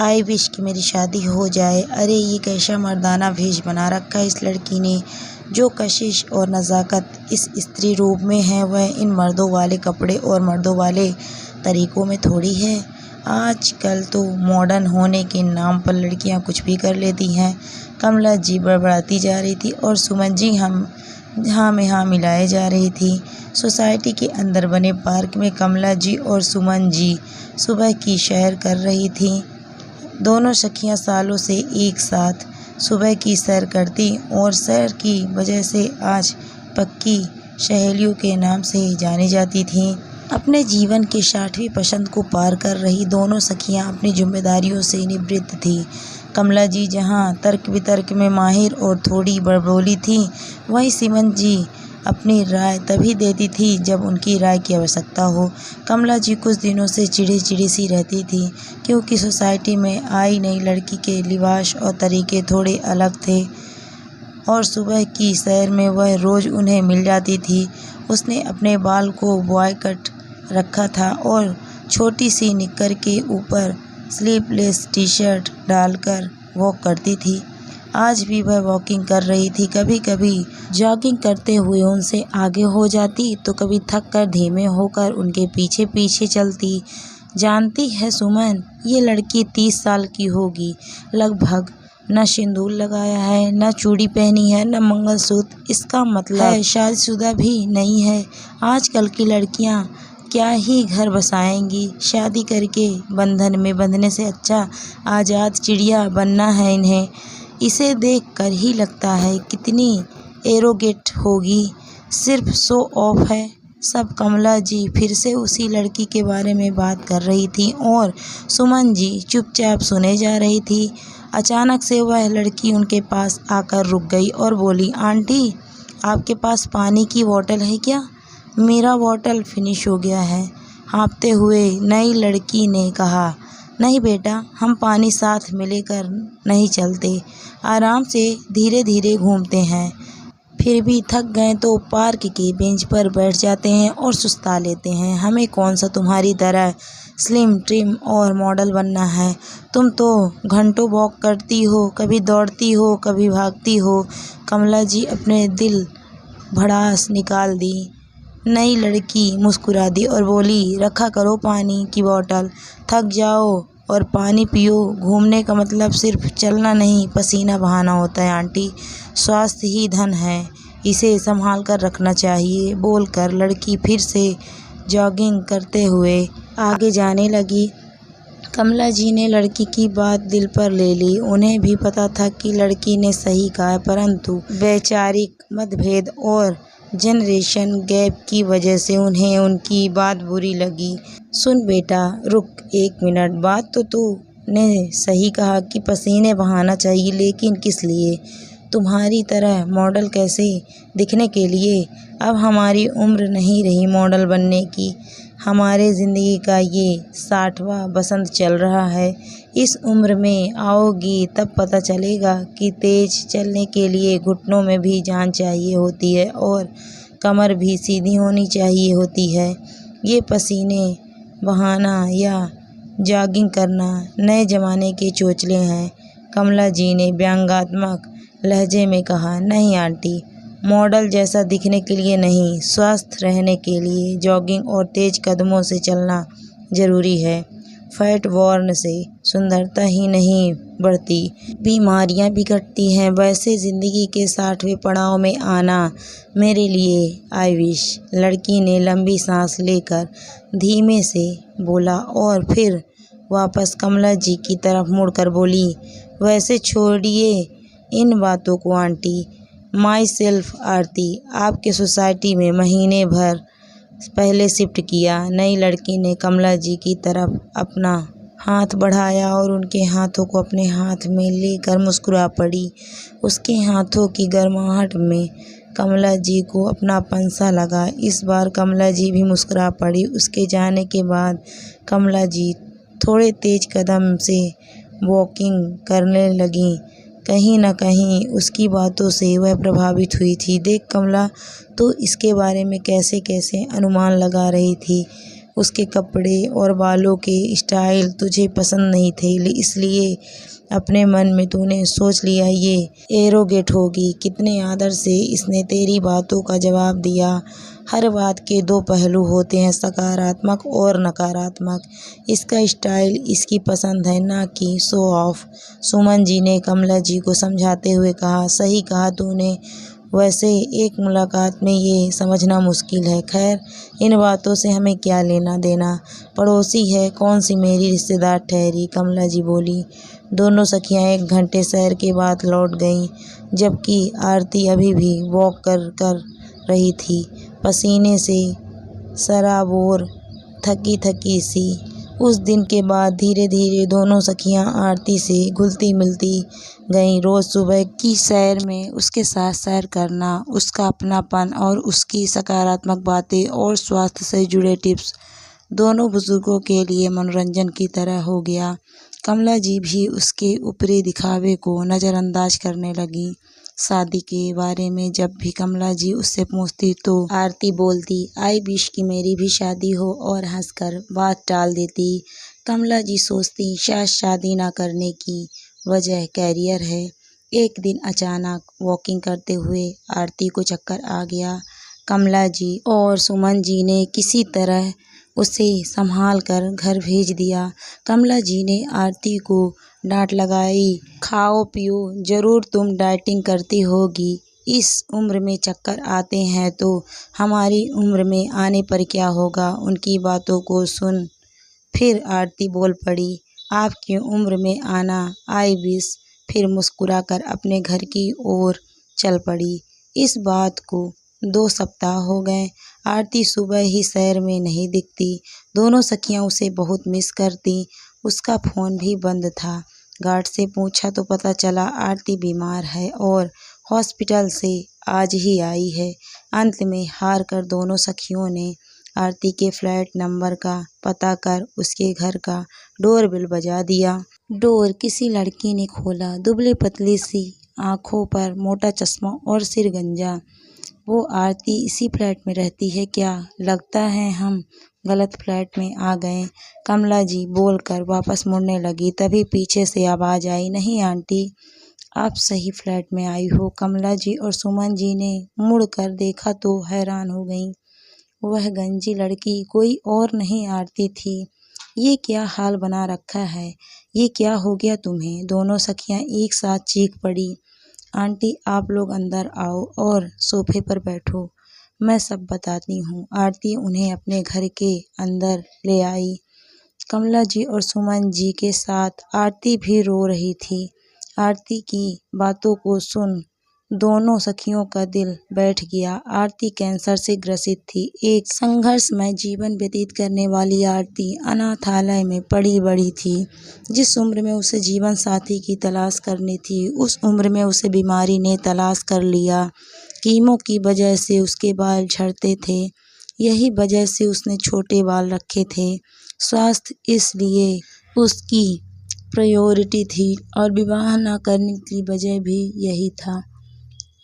I wish कि मेरी शादी हो जाए। अरे ये कैसा मर्दाना भेष बना रखा है इस लड़की ने। जो कशिश और नज़ाकत इस स्त्री रूप में है वह इन मर्दों वाले कपड़े और मर्दों वाले तरीक़ों में थोड़ी है। आजकल तो मॉडर्न होने के नाम पर लड़कियां कुछ भी कर लेती हैं। कमला जी बड़बड़ाती जा रही थी और सुमन जी हम हाँ में हाँ मिलाए जा रही थी। सोसाइटी के अंदर बने पार्क में कमला जी और सुमन जी सुबह की सैर कर रही थीं। दोनों सखियां सालों से एक साथ सुबह की सैर करती और सैर की वजह से आज पक्की सहेलियों के नाम से जानी जाती थीं। अपने जीवन के 60वीं पसंद को पार कर रही दोनों सखियां अपनी जिम्मेदारियों से निवृत्त थीं। कमला जी जहां तर्क वितर्क में माहिर और थोड़ी बड़बोली थीं, वहीं सुमन जी अपनी राय तभी देती थी जब उनकी राय की आवश्यकता हो। कमला जी कुछ दिनों से चिड़ी चिड़ी सी रहती थी क्योंकि सोसाइटी में आई नई लड़की के लिबास और तरीके थोड़े अलग थे और सुबह की सैर में वह रोज़ उन्हें मिल जाती थी। उसने अपने बाल को बॉय कट रखा था और छोटी सी निक्कर के ऊपर स्लीवलेस टी-शर्ट डालकर वॉक करती थी। आज भी वह वॉकिंग कर रही थी। कभी कभी जॉगिंग करते हुए उनसे आगे हो जाती तो कभी थक कर धीमे होकर उनके पीछे पीछे चलती। जानती है सुमन, ये लड़की 30 साल की होगी लगभग। न सिंदूर लगाया है, न चूड़ी पहनी है, न मंगलसूत्र। इसका मतलब है शादीशुदा भी नहीं है। आजकल की लड़कियां क्या ही घर बसाएंगी। शादी करके बंधन में बंधने से अच्छा आज़ाद चिड़िया बनना है इन्हें। इसे देखकर ही लगता है कितनी एरोगेट होगी। सिर्फ शो ऑफ है सब। कमला जी फिर से उसी लड़की के बारे में बात कर रही थी और सुमन जी चुपचाप सुने जा रही थी। अचानक से वह लड़की उनके पास आकर रुक गई और बोली, आंटी आपके पास पानी की बोतल है क्या? मेरा बोतल फिनिश हो गया है, हाँफते हुए नई लड़की ने कहा। नहीं बेटा, हम पानी साथ में लेकर नहीं चलते, आराम से धीरे धीरे घूमते हैं। फिर भी थक गए तो पार्क की बेंच पर बैठ जाते हैं और सुस्ता लेते हैं। हमें कौन सा तुम्हारी तरह स्लिम ट्रिम और मॉडल बनना है। तुम तो घंटों वॉक करती हो, कभी दौड़ती हो, कभी भागती हो। कमला जी अपने दिल भड़ास निकाल दी। नई लड़की मुस्कुरा दी और बोली, रखा करो पानी की बोतल, थक जाओ और पानी पियो। घूमने का मतलब सिर्फ चलना नहीं, पसीना बहाना होता है आंटी। स्वास्थ्य ही धन है, इसे संभाल कर रखना चाहिए। बोलकर लड़की फिर से जॉगिंग करते हुए आगे जाने लगी। कमला जी ने लड़की की बात दिल पर ले ली। उन्हें भी पता था कि लड़की ने सही कहा, परंतु वैचारिक मतभेद और जनरेशन गैप की वजह से उन्हें उनकी बात बुरी लगी। सुन बेटा, रुक एक मिनट। बात तो तूने सही कहा कि पसीने बहाना चाहिए, लेकिन किस लिए? तुम्हारी तरह मॉडल कैसे दिखने के लिए? अब हमारी उम्र नहीं रही मॉडल बनने की। हमारे ज़िंदगी का ये 60वां बसंत चल रहा है। इस उम्र में आओगी तब पता चलेगा कि तेज चलने के लिए घुटनों में भी जान चाहिए होती है और कमर भी सीधी होनी चाहिए होती है। ये पसीने बहाना या जॉगिंग करना नए ज़माने के चोचले हैं। कमला जी ने व्यंग्यात्मक लहजे में कहा, नहीं आंटी, मॉडल जैसा दिखने के लिए नहीं, स्वस्थ रहने के लिए जॉगिंग और तेज कदमों से चलना ज़रूरी है। फैट बर्न से सुंदरता ही नहीं बढ़ती, बीमारियां भी घटती हैं। वैसे ज़िंदगी के 60वें पड़ाव में आना मेरे लिए आई विश। लड़की ने लंबी सांस लेकर धीमे से बोला और फिर वापस कमला जी की तरफ मुड़कर बोली, वैसे छोड़िए इन बातों को आंटी। माई सेल्फ आरती आपके सोसाइटी में महीने भर पहले शिफ्ट किया। नई लड़की ने कमला जी की तरफ अपना हाथ बढ़ाया और उनके हाथों को अपने हाथ में लेकर मुस्कुरा पड़ी। उसके हाथों की गर्माहट में कमला जी को अपनापन सा लगा। इस बार कमला जी भी मुस्कुरा पड़ी। उसके जाने के बाद कमला जी थोड़े तेज कदम से वॉकिंग करने लगीं। कहीं न कहीं उसकी बातों से वह प्रभावित हुई थी। देख कमला तो इसके बारे में कैसे कैसे अनुमान लगा रही थी। उसके कपड़े और बालों के स्टाइल तुझे पसंद नहीं थे, इसलिए अपने मन में तूने सोच लिया ये एरोगेट होगी। कितने आदर से इसने तेरी बातों का जवाब दिया। हर बात के दो पहलू होते हैं, सकारात्मक और नकारात्मक। इसका स्टाइल इसकी पसंद है, ना कि शो ऑफ। सुमन जी ने कमला जी को समझाते हुए कहा, सही कहा तूने। वैसे एक मुलाकात में ये समझना मुश्किल है। खैर, इन बातों से हमें क्या लेना देना, पड़ोसी है, कौन सी मेरी रिश्तेदार ठहरी, कमला जी बोली। दोनों सखियां 1 घंटे सैर के बाद लौट गईं, जबकि आरती अभी भी वॉक कर रही थी, पसीने से सराबोर, थकी थकी सी। उस दिन के बाद धीरे धीरे दोनों सखियां आरती से घुलती मिलती गईं। रोज़ सुबह की सैर में उसके साथ सैर करना, उसका अपनापन और उसकी सकारात्मक बातें और स्वास्थ्य से जुड़े टिप्स दोनों बुजुर्गों के लिए मनोरंजन की तरह हो गया। कमला जी भी उसके ऊपरी दिखावे को नज़रअंदाज करने लगी। शादी के बारे में जब भी कमला जी उससे पूछती तो आरती बोलती, आई विश कि मेरी भी शादी हो, और हंसकर बात टाल देती। कमला जी सोचती शायद शादी ना करने की वजह कैरियर है। एक दिन अचानक वॉकिंग करते हुए आरती को चक्कर आ गया। कमला जी और सुमन जी ने किसी तरह उसे संभाल कर घर भेज दिया। कमला जी ने आरती को डांट लगाई, खाओ पियो, जरूर तुम डाइटिंग करती होगी, इस उम्र में चक्कर आते हैं तो हमारी उम्र में आने पर क्या होगा। उनकी बातों को सुन फिर आरती बोल पड़ी, आपकी उम्र में आना आई विश। फिर मुस्कुराकर अपने घर की ओर चल पड़ी। इस बात को 2 सप्ताह हो गए। आरती सुबह ही शहर में नहीं दिखती। दोनों सखियां उसे बहुत मिस करती। उसका फ़ोन भी बंद था। गार्ड से पूछा तो पता चला आरती बीमार है और हॉस्पिटल से आज ही आई है। अंत में हार कर दोनों सखियों ने आरती के फ्लैट नंबर का पता कर उसके घर का डोरबेल बजा दिया। डोर किसी लड़की ने खोला, दुबली पतली सी, आंखों पर मोटा चश्मा और सिर गंजा। वो आरती इसी फ्लैट में रहती है क्या? लगता है हम गलत फ्लैट में आ गए, कमला जी बोलकर वापस मुड़ने लगी। तभी पीछे से आवाज आई, नहीं आंटी, आप सही फ्लैट में आई हो। कमला जी और सुमन जी ने मुड़कर देखा तो हैरान हो गईं। वह गंजी लड़की कोई और नहीं आरती थी। ये क्या हाल बना रखा है, ये क्या हो गया तुम्हें? दोनों सखियां एक साथ चीख पड़ी। आंटी, आप लोग अंदर आओ और सोफे पर बैठो, मैं सब बताती हूँ। आरती उन्हें अपने घर के अंदर ले आई। कमला जी और सुमन जी के साथ आरती भी रो रही थी। आरती की बातों को सुन दोनों सखियों का दिल बैठ गया। आरती कैंसर से ग्रसित थी। एक संघर्षमय जीवन व्यतीत करने वाली आरती अनाथालय में पड़ी बड़ी थी। जिस उम्र में उसे जीवन साथी की तलाश करनी थी, उस उम्र में उसे बीमारी ने तलाश कर लिया। कीमो की वजह से उसके बाल झड़ते थे, यही वजह से उसने छोटे बाल रखे थे। स्वास्थ्य इसलिए उसकी प्रायोरिटी थी और विवाह न करने की वजह भी यही था।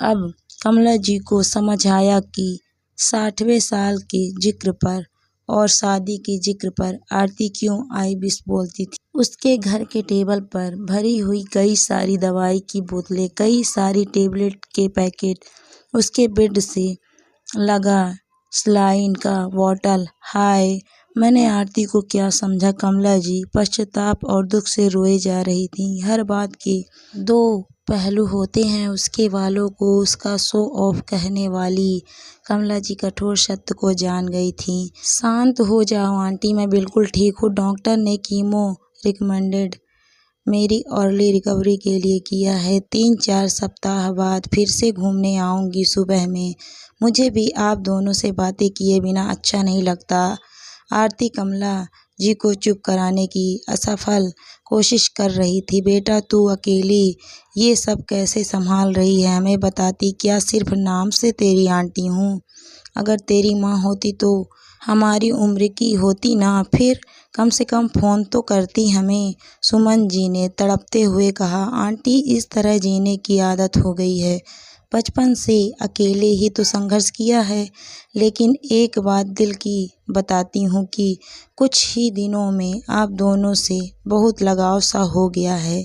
अब कमला जी को समझ आया कि 60वें साल के जिक्र पर और शादी के जिक्र पर आरती क्यों आई विश बोलती थी। उसके घर के टेबल पर भरी हुई कई सारी दवाई की बोतलें, कई सारी टेबलेट के पैकेट, उसके बेड से लगा सलाइन का बॉटल। हाय, मैंने आरती को क्या समझा। कमला जी पश्चाताप और दुख से रोए जा रही थी। हर बात के 2 पहलू होते हैं। उसके वालों को उसका शो ऑफ कहने वाली कमला जी कठोर सत्य को जान गई थी। शांत हो जाओ आंटी, मैं बिल्कुल ठीक हूँ। डॉक्टर ने कीमो रिकमेंडेड मेरी अर्ली रिकवरी के लिए किया है। 3-4 सप्ताह बाद फिर से घूमने आऊँगी सुबह में। मुझे भी आप दोनों से बातें किए बिना अच्छा नहीं लगता। आरती कमला जी को चुप कराने की असफल कोशिश कर रही थी। बेटा, तू अकेली ये सब कैसे संभाल रही है, हमें बताती। क्या सिर्फ नाम से तेरी आंटी हूँ? अगर तेरी माँ होती तो हमारी उम्र की होती ना, फिर कम से कम फ़ोन तो करती हमें। सुमन जी ने तड़पते हुए कहा, आंटी, इस तरह जीने की आदत हो गई है, बचपन से अकेले ही तो संघर्ष किया है। लेकिन एक बात दिल की बताती हूँ कि कुछ ही दिनों में आप दोनों से बहुत लगाव सा हो गया है।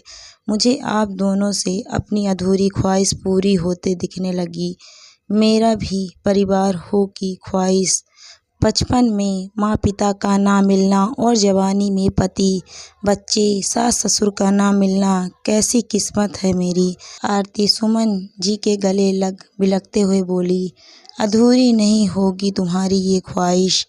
मुझे आप दोनों से अपनी अधूरी ख्वाहिश पूरी होते दिखने लगी। मेरा भी परिवार हो की ख्वाहिश। बचपन में माँ पिता का ना मिलना और जवानी में पति, बच्चे, सास ससुर का ना मिलना, कैसी किस्मत है मेरी। आरती सुमन जी के गले लग बिलखते हुए बोली, अधूरी नहीं होगी तुम्हारी ये ख्वाहिश।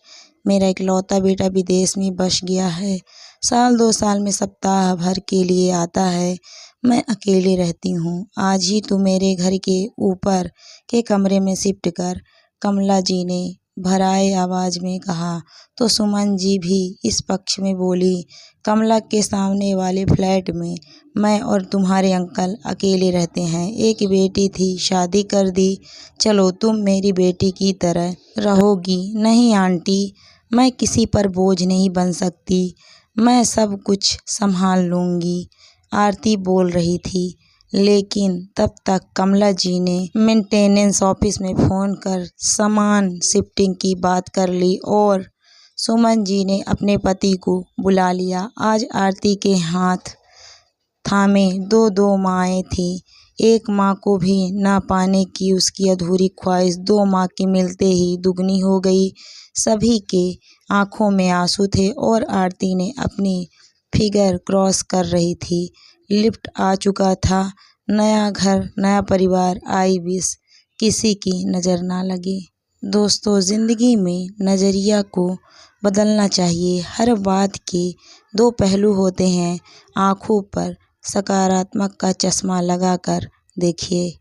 मेरा इकलौता बेटा विदेश में बस गया है। साल 2 साल में सप्ताह भर के लिए आता है। मैं अकेले रहती हूँ। आज ही तू मेरे घर के ऊपर के कमरे में शिफ्ट कर, कमला जी ने भराए आवाज में कहा। तो सुमन जी भी इस पक्ष में बोली, कमला के सामने वाले फ्लैट में मैं और तुम्हारे अंकल अकेले रहते हैं। एक बेटी थी, शादी कर दी। चलो तुम मेरी बेटी की तरह रहोगी। नहीं आंटी, मैं किसी पर बोझ नहीं बन सकती। मैं सब कुछ संभाल लूँगी, आरती बोल रही थी। लेकिन तब तक कमला जी ने मेंटेनेंस ऑफिस में फ़ोन कर सामान शिफ्टिंग की बात कर ली और सुमन जी ने अपने पति को बुला लिया। आज आरती के हाथ थामे 2 माएँ थीं। एक माँ को भी ना पाने की उसकी अधूरी ख्वाहिश 2 माँ के मिलते ही दुगनी हो गई। सभी के आंखों में आंसू थे और आरती ने अपनी फिगर क्रॉस कर रही थी। लिफ्ट आ चुका था। नया घर, नया परिवार, आई विश किसी की नज़र ना लगे। दोस्तों, ज़िंदगी में नज़रिया को बदलना चाहिए। हर बात के 2 पहलू होते हैं। आँखों पर सकारात्मक का चश्मा लगाकर देखिए।